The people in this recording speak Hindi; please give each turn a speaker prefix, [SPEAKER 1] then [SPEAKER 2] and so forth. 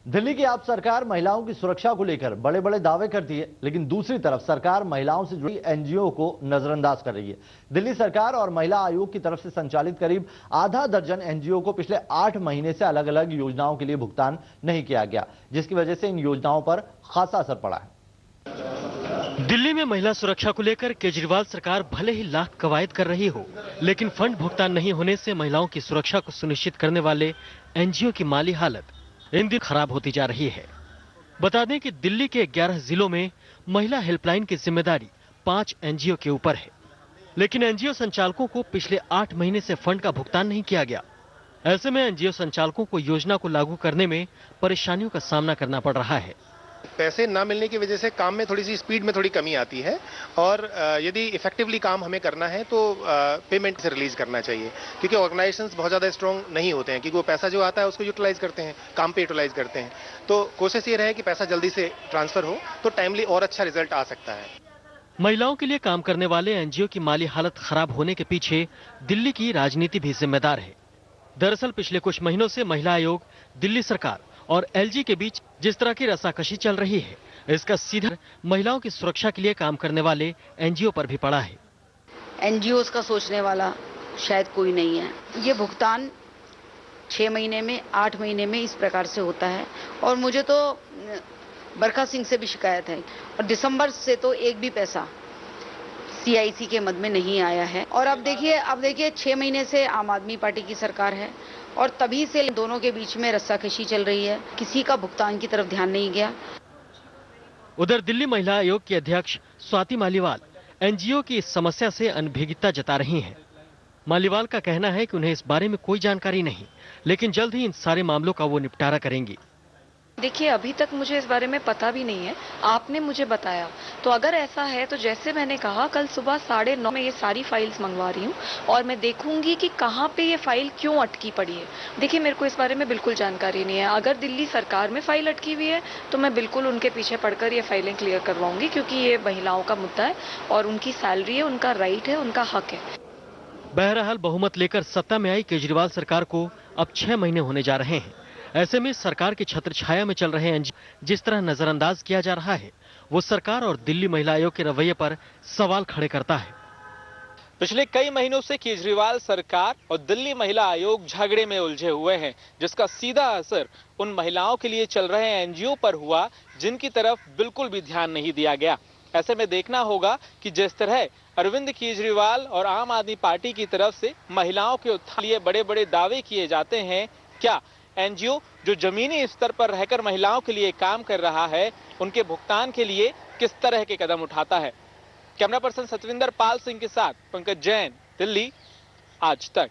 [SPEAKER 1] दिल्ली की आप सरकार महिलाओं की सुरक्षा को लेकर बड़े बड़े दावे करती है, लेकिन दूसरी तरफ सरकार महिलाओं से जुड़ी एनजीओ को नजरअंदाज कर रही है। दिल्ली सरकार और महिला आयोग की तरफ से संचालित करीब आधा दर्जन एनजीओ को पिछले 8 महीने से अलग अलग योजनाओं के लिए भुगतान नहीं किया गया, जिसकी वजह से इन योजनाओं पर खासा असर पड़ा है।
[SPEAKER 2] दिल्ली में महिला सुरक्षा को लेकर केजरीवाल सरकार भले ही लाख कवायद कर रही हो, लेकिन फंड भुगतान नहीं होने से महिलाओं की सुरक्षा को सुनिश्चित करने वाले एनजीओ की माली हालत इन दिन खराब होती जा रही है। बता दें कि दिल्ली के 11 जिलों में महिला हेल्पलाइन की जिम्मेदारी 5 एनजीओ के ऊपर है, लेकिन एनजीओ संचालकों को पिछले 8 महीने से फंड का भुगतान नहीं किया गया। ऐसे में एनजीओ संचालकों को योजना को लागू करने में परेशानियों का सामना करना पड़ रहा है।
[SPEAKER 3] पैसे ना मिलने की वजह से काम में थोड़ी सी स्पीड में थोड़ी कमी आती है और यदि इफेक्टिवली काम हमें करना है तो पेमेंट से रिलीज करना चाहिए, क्योंकि ऑर्गेनाइजेशंस बहुत ज़्यादा स्ट्रांग नहीं होते हैं, क्योंकि वो पैसा जो आता है उसको यूटिलाइज करते हैं, काम पे यूटिलाइज करते हैं। तो कोशिश ये रहे कि पैसा जल्दी से ट्रांसफर हो तो टाइमली और अच्छा रिजल्ट आ सकता है।
[SPEAKER 2] महिलाओं के लिए काम करने वाले एनजीओ की माली हालत खराब होने के पीछे दिल्ली की राजनीति भी जिम्मेदार है। दरअसल पिछले कुछ महीनों से महिला आयोग, दिल्ली सरकार और एलजी के बीच जिस तरह की रस्साकशी चल रही है, इसका सीधा महिलाओं की सुरक्षा के लिए काम करने वाले एनजीओ पर भी पड़ा है।
[SPEAKER 4] एनजीओज का सोचने वाला शायद कोई नहीं है। ये भुगतान 6 महीने में, 8 महीने में इस प्रकार से होता है और मुझे तो बरखा सिंह से भी शिकायत है और दिसंबर से तो एक भी पैसा सीआईसी के मद में नहीं आया है। और अब देखिए 6 महीने से आम आदमी पार्टी की सरकार है और तभी से दोनों के बीच में रस्साकशी चल रही है, किसी का भुगतान की तरफ ध्यान नहीं गया।
[SPEAKER 2] उधर दिल्ली महिला आयोग की अध्यक्ष स्वाति मालीवाल एनजीओ की इस समस्या से अनभिज्ञता जता रही हैं। मालीवाल का कहना है कि उन्हें इस बारे में कोई जानकारी नहीं, लेकिन जल्द ही इन सारे मामलों का वो निपटारा करेंगी।
[SPEAKER 5] देखिए, अभी तक मुझे इस बारे में पता भी नहीं है, आपने मुझे बताया। तो अगर ऐसा है तो जैसे मैंने कहा, कल सुबह 9:30 में ये सारी फाइल्स मंगवा रही हूँ और मैं देखूंगी कि कहाँ पे ये फाइल क्यों अटकी पड़ी है। देखिए, मेरे को इस बारे में बिल्कुल जानकारी नहीं है। अगर दिल्ली सरकार में फाइल अटकी हुई है तो मैं बिल्कुल उनके पीछे पड़कर ये फाइलें क्लियर करवाऊंगी, क्योंकि ये महिलाओं का मुद्दा है और उनकी सैलरी है, उनका राइट है, उनका हक है।
[SPEAKER 2] बहरहाल बहुमत लेकर सत्ता में आई केजरीवाल सरकार को अब 6 महीने होने जा रहे हैं। ऐसे में सरकार की छत्र छाया में चल रहे एनजीओ जिस तरह नजरअंदाज किया जा रहा है, वो सरकार और दिल्ली महिला आयोग के रवैये पर सवाल खड़े करता है।
[SPEAKER 6] पिछले कई महीनों से केजरीवाल सरकार और दिल्ली महिला आयोग झगड़े में उलझे हुए हैं, जिसका सीधा असर उन महिलाओं के लिए चल रहे एनजीओ पर हुआ जिनकी तरफ बिल्कुल भी ध्यान नहीं दिया गया। ऐसे में देखना होगा कि जिस तरह अरविंद केजरीवाल और आम आदमी पार्टी की तरफ से महिलाओं के उत्थान के लिए बड़े बड़े दावे किए जाते हैं, क्या एनजीओ जो जमीनी स्तर पर रहकर महिलाओं के लिए काम कर रहा है, उनके भुगतान के लिए किस तरह के कदम उठाता है। कैमरा पर्सन सतविंदर पाल सिंह के साथ पंकज जैन, दिल्ली, आज तक।